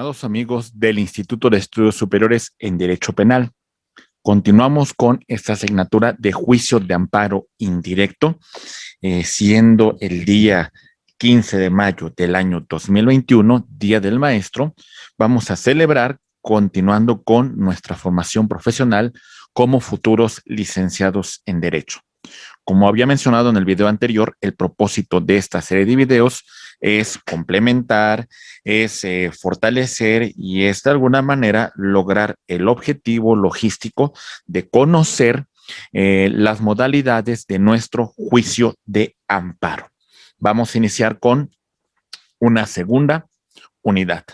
Estimados amigos del Instituto de Estudios Superiores en Derecho Penal, continuamos con esta asignatura de juicio de amparo indirecto, siendo el día 15 de mayo del año 2021, Día del Maestro. Vamos a celebrar continuando con nuestra formación profesional como futuros licenciados en Derecho. Como había mencionado en el video anterior, el propósito de esta serie de videos es complementar, es fortalecer y es de alguna manera lograr el objetivo logístico de conocer las modalidades de nuestro juicio de amparo. Vamos a iniciar con una segunda unidad.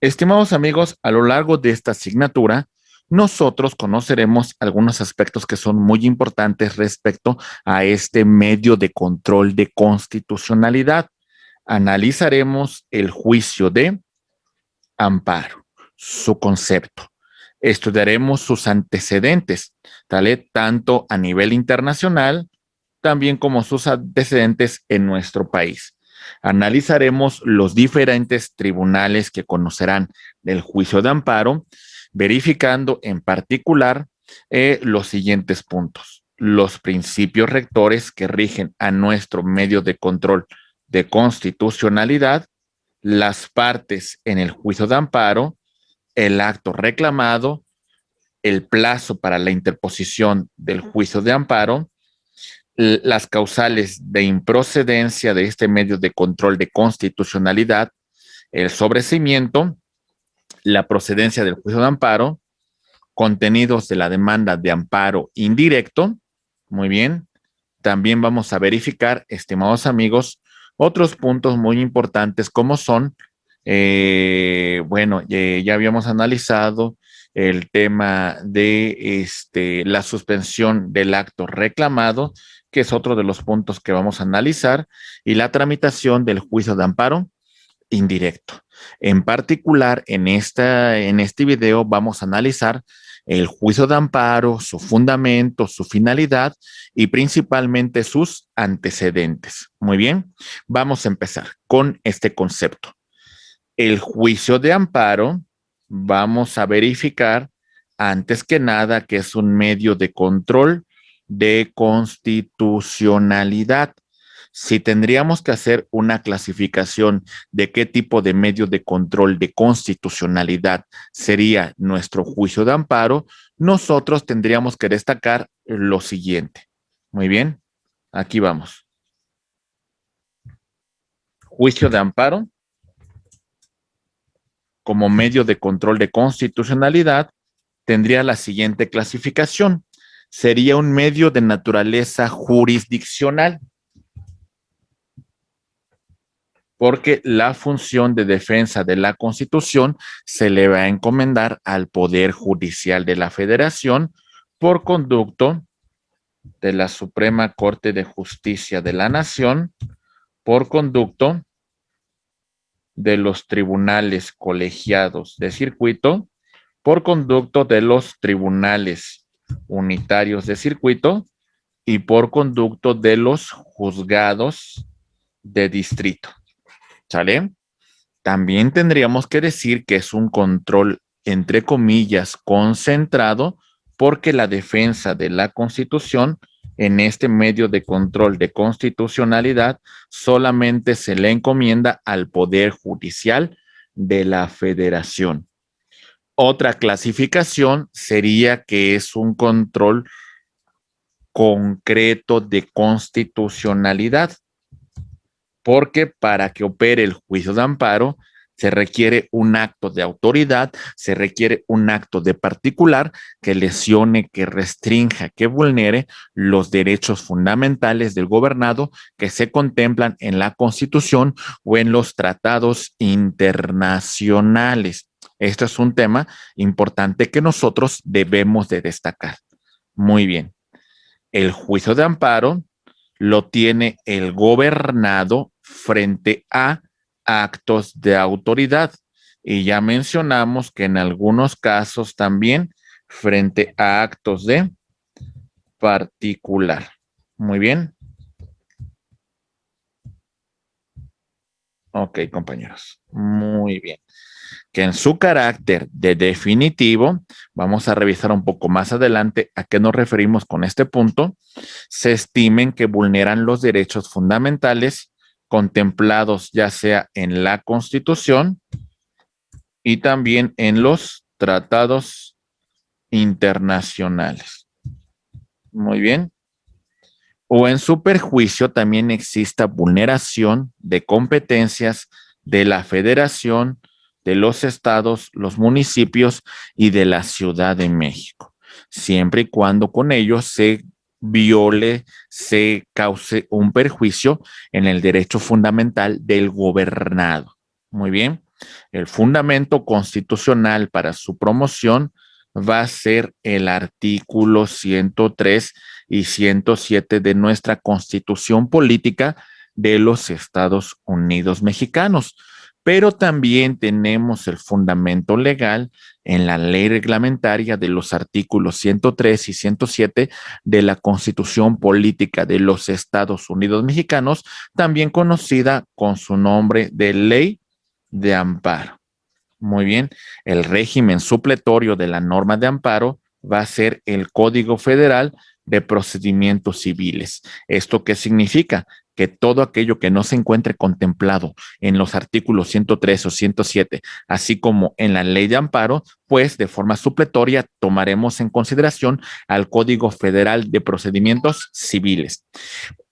Estimados amigos, a lo largo de esta asignatura, nosotros conoceremos algunos aspectos que son muy importantes respecto a este medio de control de constitucionalidad. Analizaremos el juicio de amparo, su concepto. Estudiaremos sus antecedentes, tanto a nivel internacional, también como sus antecedentes en nuestro país. Analizaremos los diferentes tribunales que conocerán del juicio de amparo, verificando en particular los siguientes puntos. Los principios rectores que rigen a nuestro medio de control de constitucionalidad, las partes en el juicio de amparo, el acto reclamado, el plazo para la interposición del juicio de amparo, las causales de improcedencia de este medio de control de constitucionalidad, el sobreseimiento, la procedencia del juicio de amparo, contenidos de la demanda de amparo indirecto. Muy bien. También vamos a verificar, estimados amigos, otros puntos muy importantes como son, ya habíamos analizado el tema de la suspensión del acto reclamado, que es otro de los puntos que vamos a analizar, y la tramitación del juicio de amparo indirecto. En particular, en este video vamos a analizar el juicio de amparo, su fundamento, su finalidad y principalmente sus antecedentes. Muy bien, vamos a empezar con este concepto. El juicio de amparo, vamos a verificar antes que nada que es un medio de control de constitucionalidad. Si tendríamos que hacer una clasificación de qué tipo de medio de control de constitucionalidad sería nuestro juicio de amparo, nosotros tendríamos que destacar lo siguiente. Muy bien, aquí vamos. Juicio de amparo como medio de control de constitucionalidad tendría la siguiente clasificación. Sería un medio de naturaleza jurisdiccional, porque la función de defensa de la Constitución se le va a encomendar al Poder Judicial de la Federación por conducto de la Suprema Corte de Justicia de la Nación, por conducto de los tribunales colegiados de circuito, por conducto de los tribunales unitarios de circuito y por conducto de los juzgados de distrito. ¿Sale? También tendríamos que decir que es un control, entre comillas, concentrado, porque la defensa de la Constitución en este medio de control de constitucionalidad solamente se le encomienda al Poder Judicial de la Federación. Otra clasificación sería que es un control concreto de constitucionalidad, porque para que opere el juicio de amparo se requiere un acto de autoridad, se requiere un acto de particular que lesione, que restrinja, que vulnere los derechos fundamentales del gobernado que se contemplan en la Constitución o en los tratados internacionales. Esto es un tema importante que nosotros debemos de destacar. Muy bien. El juicio de amparo lo tiene el gobernado frente a actos de autoridad. Y ya mencionamos que en algunos casos también frente a actos de particular. Muy bien. Ok, compañeros. Muy bien. que en su carácter de definitivo, vamos a revisar un poco más adelante a qué nos referimos con este punto, se estimen que vulneran los derechos fundamentales contemplados ya sea en la Constitución y también en los tratados internacionales. Muy bien. O en su perjuicio también exista vulneración de competencias de la Federación, de los estados, los municipios y de la Ciudad de México, siempre y cuando con ello se viole, se cause un perjuicio en el derecho fundamental del gobernado. Muy bien. El fundamento constitucional para su promoción va a ser el artículo 103 y 107 de nuestra Constitución Política de los Estados Unidos Mexicanos. Pero también tenemos el fundamento legal en la ley reglamentaria de los artículos 103 y 107 de la Constitución Política de los Estados Unidos Mexicanos, también conocida con su nombre de Ley de Amparo. Muy bien, el régimen supletorio de la norma de amparo va a ser el Código Federal de Procedimientos Civiles. ¿Esto qué significa? Que todo aquello que no se encuentre contemplado en los artículos 103 o 107, así como en la ley de amparo, pues de forma supletoria tomaremos en consideración al Código Federal de Procedimientos Civiles.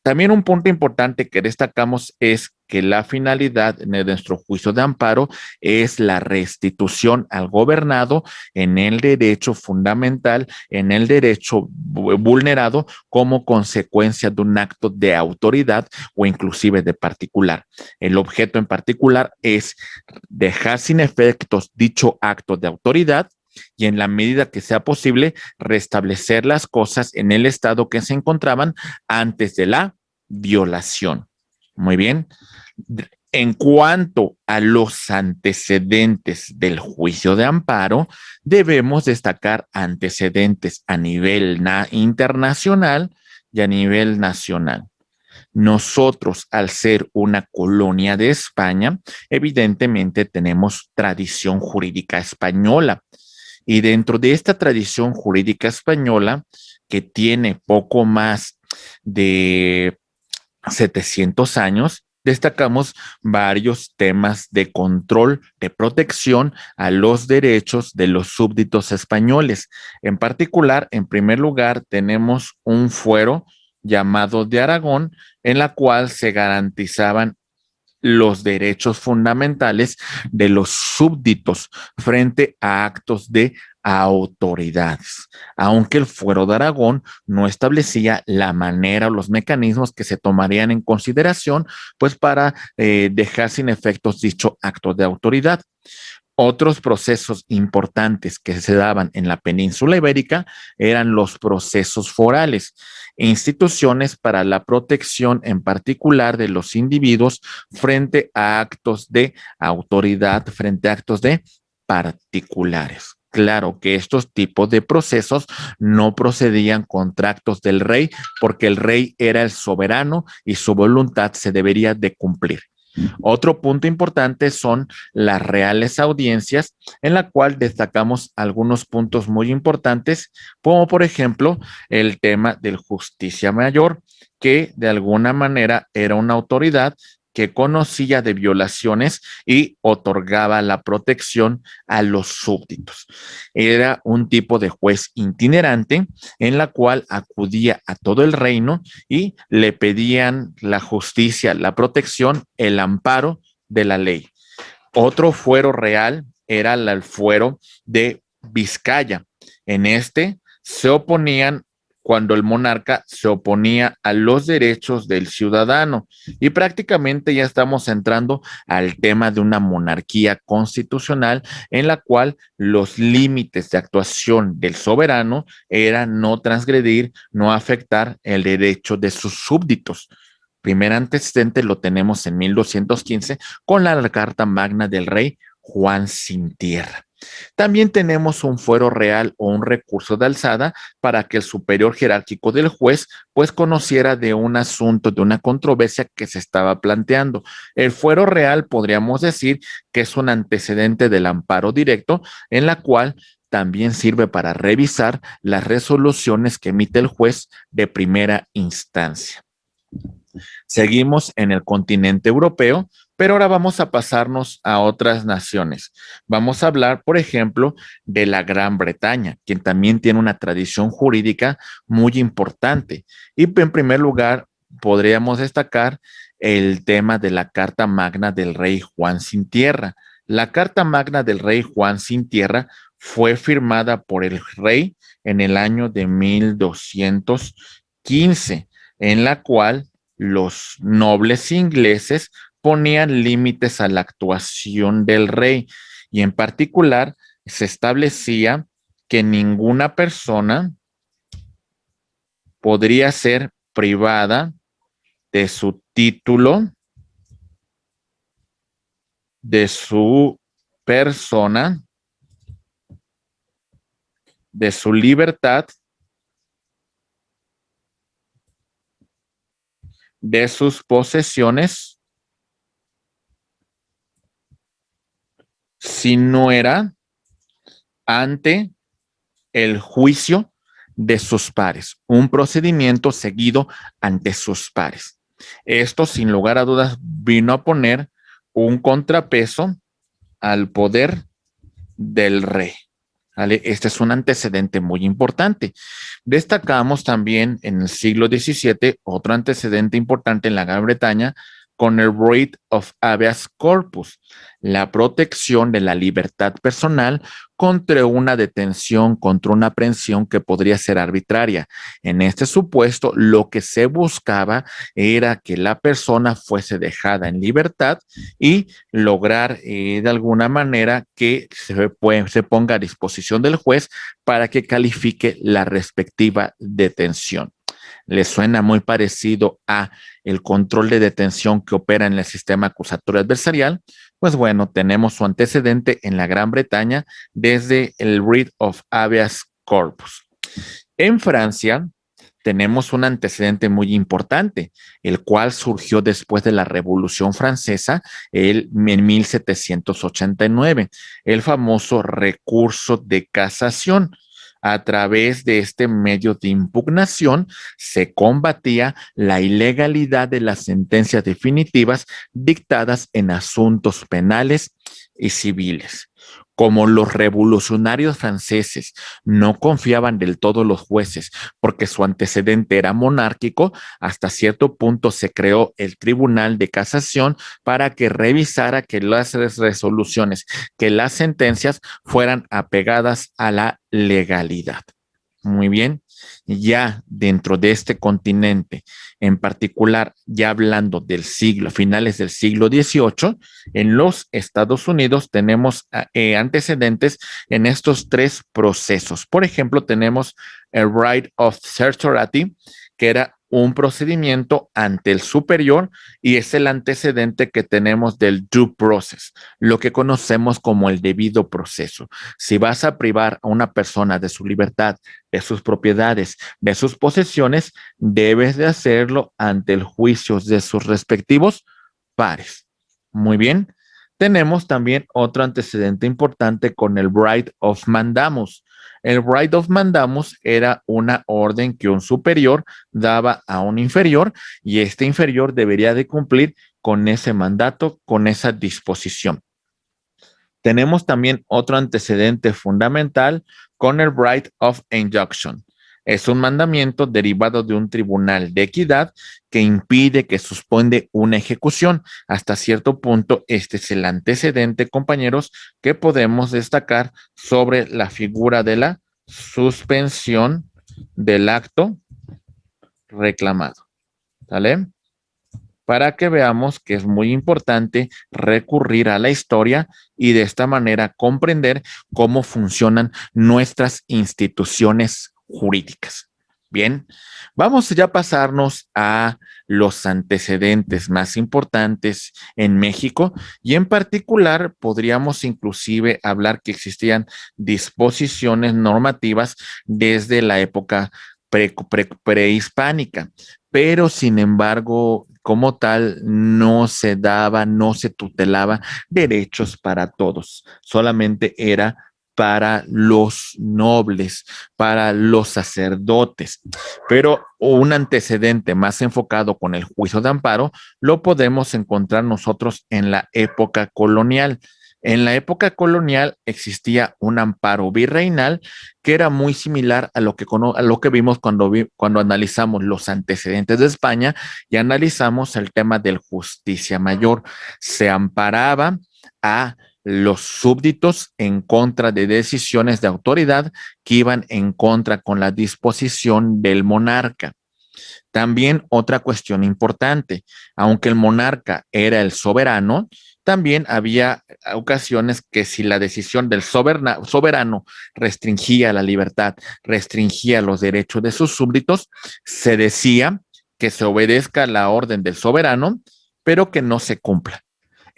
También un punto importante que destacamos es que la finalidad de nuestro juicio de amparo es la restitución al gobernado en el derecho fundamental, en el derecho vulnerado como consecuencia de un acto de autoridad o inclusive de particular. El objeto en particular es dejar sin efectos dicho acto de autoridad y en la medida que sea posible restablecer las cosas en el estado que se encontraban antes de la violación. Muy bien. En cuanto a los antecedentes del juicio de amparo, debemos destacar antecedentes a nivel internacional y a nivel nacional. Nosotros, al ser una colonia de España, evidentemente tenemos tradición jurídica española. Y dentro de esta tradición jurídica española, que tiene poco más de 700 años, destacamos varios temas de control, de protección a los derechos de los súbditos españoles. En particular, en primer lugar, tenemos un fuero llamado de Aragón, en la cual se garantizaban los derechos fundamentales de los súbditos frente a actos de autoridades, aunque el Fuero de Aragón no establecía la manera o los mecanismos que se tomarían en consideración, pues para dejar sin efectos dicho acto de autoridad. Otros procesos importantes que se daban en la península ibérica eran los procesos forales, instituciones para la protección en particular de los individuos frente a actos de autoridad, frente a actos de particulares. Claro que estos tipos de procesos no procedían contra actos del rey porque el rey era el soberano y su voluntad se debería de cumplir. Otro punto importante son las reales audiencias, en la cual destacamos algunos puntos muy importantes, como por ejemplo el tema del justicia mayor, que de alguna manera era una autoridad que conocía de violaciones y otorgaba la protección a los súbditos. Era un tipo de juez itinerante en la cual acudía a todo el reino y le pedían la justicia, la protección, el amparo de la ley. Otro fuero real era el fuero de Vizcaya. En este se oponían cuando el monarca se oponía a los derechos del ciudadano. Y prácticamente ya estamos entrando al tema de una monarquía constitucional en la cual los límites de actuación del soberano eran no transgredir, no afectar el derecho de sus súbditos. Primer antecedente lo tenemos en 1215 con la Carta Magna del Rey Juan Sin Tierra. También tenemos un fuero real o un recurso de alzada para que el superior jerárquico del juez pues conociera de un asunto, de una controversia que se estaba planteando. El fuero real podríamos decir que es un antecedente del amparo directo en la cual también sirve para revisar las resoluciones que emite el juez de primera instancia. Seguimos en el continente europeo, pero ahora vamos a pasarnos a otras naciones. Vamos a hablar, por ejemplo, de la Gran Bretaña, quien también tiene una tradición jurídica muy importante. Y en primer lugar, podríamos destacar el tema de la Carta Magna del Rey Juan Sin Tierra. La Carta Magna del Rey Juan Sin Tierra fue firmada por el rey en el año de 1215, en la cual los nobles ingleses ponían límites a la actuación del rey y en particular se establecía que ninguna persona podría ser privada de su título, de su persona, de su libertad, de sus posesiones, si no era ante el juicio de sus pares, un procedimiento seguido ante sus pares. Esto, sin lugar a dudas, vino a poner un contrapeso al poder del rey. ¿Vale? Este es un antecedente muy importante. Destacamos también en el siglo XVII otro antecedente importante en la Gran Bretaña con el Writ of Habeas Corpus, la protección de la libertad personal contra una detención, contra una aprehensión que podría ser arbitraria. En este supuesto, lo que se buscaba era que la persona fuese dejada en libertad y lograr de alguna manera que se ponga a disposición del juez para que califique la respectiva detención. ¿Le suena muy parecido a el control de detención que opera en el sistema acusatorio adversarial? Pues bueno, tenemos su antecedente en la Gran Bretaña desde el Writ of Habeas Corpus. En Francia tenemos un antecedente muy importante, el cual surgió después de la Revolución Francesa en 1789, el famoso recurso de casación. A través de este medio de impugnación se combatía la ilegalidad de las sentencias definitivas dictadas en asuntos penales y civiles. Como los revolucionarios franceses no confiaban del todo los jueces porque su antecedente era monárquico, hasta cierto punto se creó el Tribunal de Casación para que revisara que las resoluciones, que las sentencias fueran apegadas a la legalidad. Muy bien, ya dentro de este continente, en particular, ya hablando del siglo, finales del siglo XVIII, en los Estados Unidos tenemos antecedentes en estos tres procesos. Por ejemplo, tenemos el right of certiorari, que era un procedimiento ante el superior y es el antecedente que tenemos del due process, lo que conocemos como el debido proceso. Si vas a privar a una persona de su libertad, de sus propiedades, de sus posesiones, debes de hacerlo ante el juicio de sus respectivos pares. Muy bien. Tenemos también otro antecedente importante con el Writ of Mandamus. El Writ of Mandamus era una orden que un superior daba a un inferior y este inferior debería de cumplir con ese mandato, con esa disposición. Tenemos también otro antecedente fundamental con el Right of Injunction. Es un mandamiento derivado de un tribunal de equidad que impide, que suspende una ejecución. Hasta cierto punto, este es el antecedente, compañeros, que podemos destacar sobre la figura de la suspensión del acto reclamado. ¿Vale? Para que veamos que es muy importante recurrir a la historia y de esta manera comprender cómo funcionan nuestras instituciones jurídicas. Bien, vamos ya a pasarnos a los antecedentes más importantes en México y en particular podríamos inclusive hablar que existían disposiciones normativas desde la época prehispánica, pero sin embargo, como tal, no se daba, no se tutelaba derechos para todos, solamente era para los nobles, para los sacerdotes. Pero un antecedente más enfocado con el juicio de amparo lo podemos encontrar nosotros en la época colonial. En la época colonial existía un amparo virreinal que era muy similar a lo que vimos cuando analizamos los antecedentes de España y analizamos el tema del justicia mayor. Se amparaba a los súbditos en contra de decisiones de autoridad que iban en contra con la disposición del monarca. También otra cuestión importante, aunque el monarca era el soberano, también había ocasiones que si la decisión del soberano restringía la libertad, restringía los derechos de sus súbditos, se decía que se obedezca la orden del soberano, pero que no se cumpla.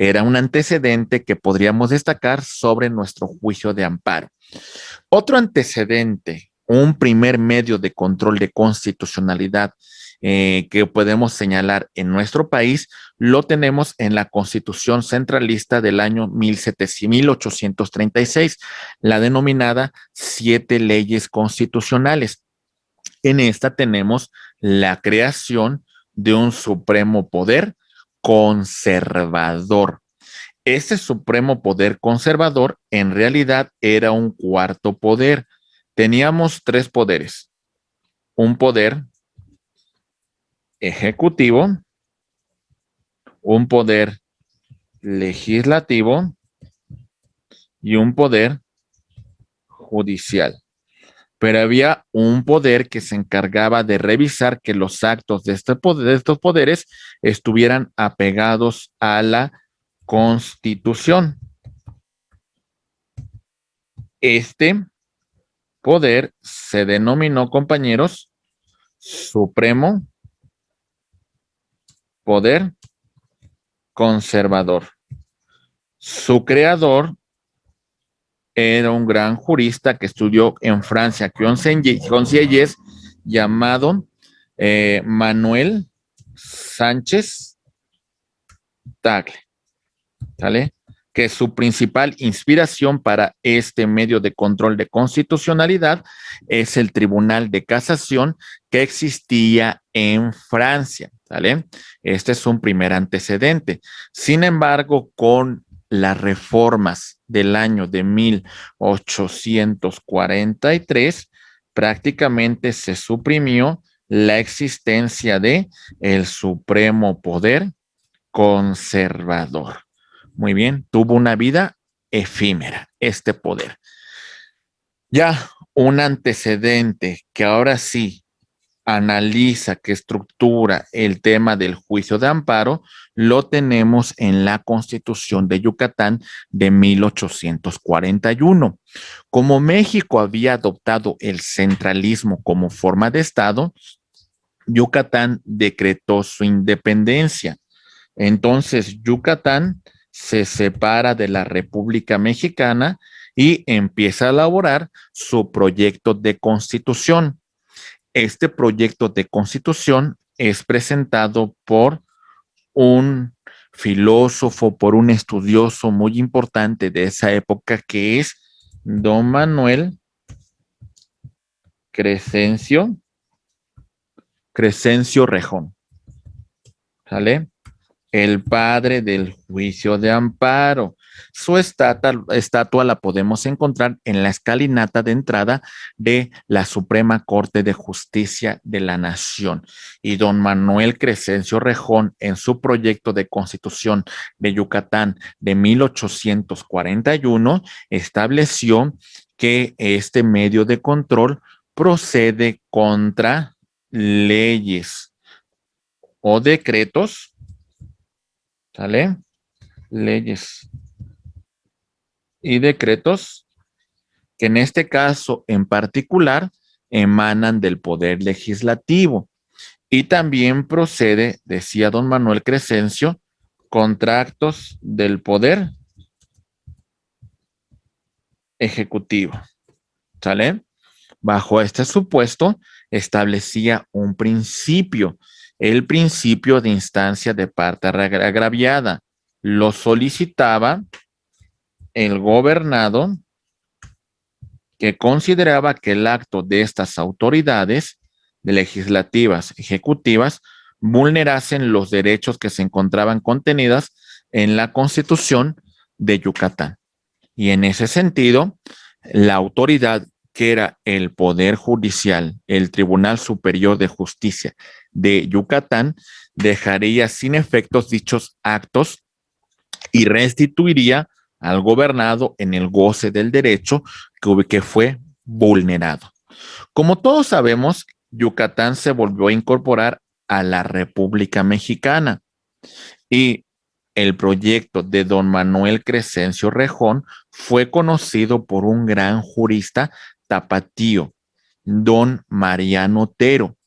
Era un antecedente que podríamos destacar sobre nuestro juicio de amparo. Otro antecedente, un primer medio de control de constitucionalidad que podemos señalar en nuestro país, lo tenemos en la Constitución Centralista del año 1836, la denominada Siete Leyes Constitucionales. En esta tenemos la creación de un supremo poder conservador. Ese supremo poder conservador en realidad era un cuarto poder. Teníamos tres poderes: un poder ejecutivo, un poder legislativo y un poder judicial. Pero había un poder que se encargaba de revisar que los actos de estos poderes estuvieran apegados a la Constitución. Este poder se denominó, compañeros, Supremo Poder Conservador. Su creador era un gran jurista que estudió en Francia, Concilies, llamado Manuel Sánchez Tagle, ¿vale? Que su principal inspiración para este medio de control de constitucionalidad es el Tribunal de Casación que existía en Francia, ¿vale? Este es un primer antecedente. Sin embargo, con las reformas del año de 1843, prácticamente se suprimió la existencia de el Supremo Poder Conservador. Muy bien, tuvo una vida efímera este poder. Ya un antecedente que ahora sí analiza, que estructura el tema del juicio de amparo, lo tenemos en la Constitución de Yucatán de 1841. Como México había adoptado el centralismo como forma de Estado, Yucatán decretó su independencia. Entonces, Yucatán se separa de la República Mexicana y empieza a elaborar su proyecto de constitución. Este proyecto de constitución es presentado por un filósofo, por un estudioso muy importante de esa época que es don Manuel Crescencio, Crescencio Rejón, ¿sale? El padre del juicio de amparo. Su estatua la podemos encontrar en la escalinata de entrada de la Suprema Corte de Justicia de la Nación. Y don Manuel Crescencio Rejón, en su proyecto de constitución de Yucatán de 1841, estableció que este medio de control procede contra leyes o decretos, ¿sale? Leyes y decretos que en este caso en particular emanan del poder legislativo. Y también procede, decía don Manuel Crescencio, contra actos del poder ejecutivo. ¿Sale? Bajo este supuesto, establecía un principio, el principio de instancia de parte agraviada. Lo solicitaba el gobernado, que consideraba que el acto de estas autoridades legislativas, ejecutivas, vulnerasen los derechos que se encontraban contenidas en la Constitución de Yucatán. Y en ese sentido, la autoridad que era el Poder Judicial, el Tribunal Superior de Justicia de Yucatán, dejaría sin efectos dichos actos y restituiría al gobernado en el goce del derecho que fue vulnerado. Como todos sabemos, Yucatán se volvió a incorporar a la República Mexicana y el proyecto de don Manuel Crescencio Rejón fue conocido por un gran jurista tapatío, don Mariano Otero,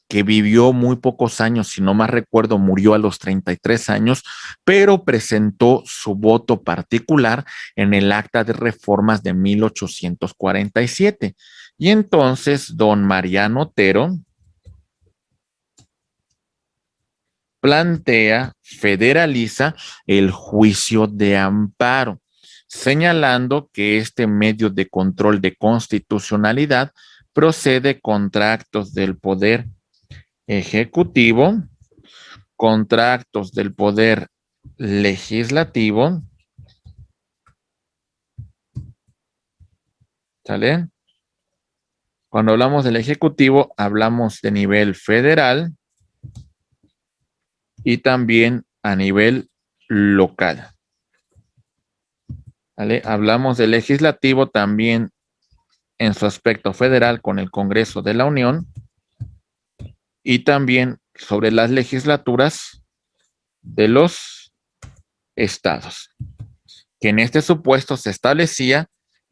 que vivió muy pocos años, si no más recuerdo, murió a los 33 años, pero presentó su voto particular en el Acta de Reformas de 1847. Y entonces don Mariano Otero plantea, federaliza el juicio de amparo, señalando que este medio de control de constitucionalidad procede contra actos del poder ejecutivo, contra actos del poder legislativo, ¿sale? Cuando hablamos del ejecutivo, hablamos de nivel federal y también a nivel local. ¿Vale? Hablamos del legislativo también en su aspecto federal con el Congreso de la Unión y también sobre las legislaturas de los estados, que en este supuesto se establecía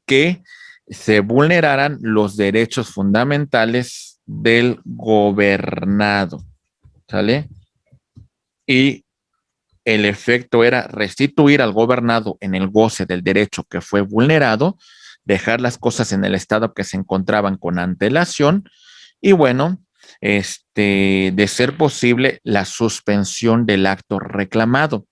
que se vulneraran los derechos fundamentales del gobernado, ¿sale? Y el efecto era restituir al gobernado en el goce del derecho que fue vulnerado, dejar las cosas en el estado que se encontraban con antelación y bueno, de ser posible la suspensión del acto reclamado.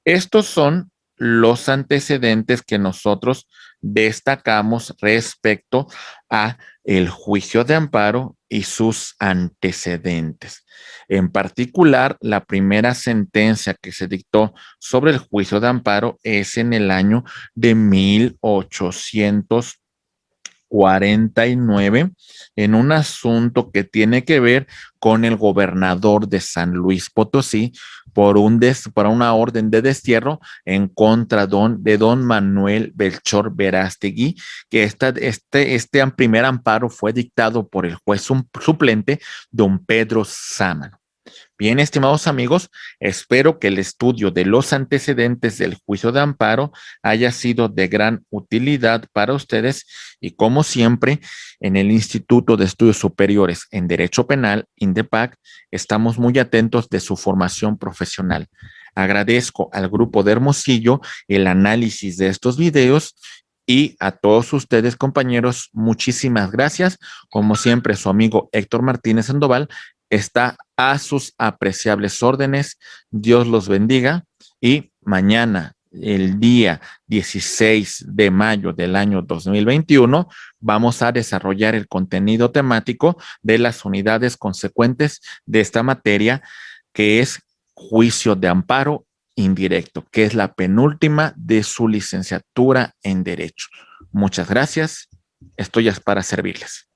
Estos son los antecedentes que nosotros destacamos respecto a el juicio de amparo y sus antecedentes. En particular, la primera sentencia que se dictó sobre el juicio de amparo es en el año de 1849 en un asunto que tiene que ver con el gobernador de San Luis Potosí por una orden de destierro en contra de don Manuel Belchor Verástegui, que este primer amparo fue dictado por el juez suplente don Pedro Sámano. Bien, estimados amigos, espero que el estudio de los antecedentes del juicio de amparo haya sido de gran utilidad para ustedes y como siempre, en el Instituto de Estudios Superiores en Derecho Penal, INDEPAC, estamos muy atentos de su formación profesional. Agradezco al grupo de Hermosillo el análisis de estos videos y a todos ustedes, compañeros, muchísimas gracias. Como siempre, su amigo Héctor Martínez Sandoval está a sus apreciables órdenes. Dios los bendiga y mañana, el día 16 de mayo del año 2021, vamos a desarrollar el contenido temático de las unidades consecuentes de esta materia, que es juicio de amparo indirecto, que es la penúltima de su licenciatura en Derecho. Muchas gracias. Estoy para servirles.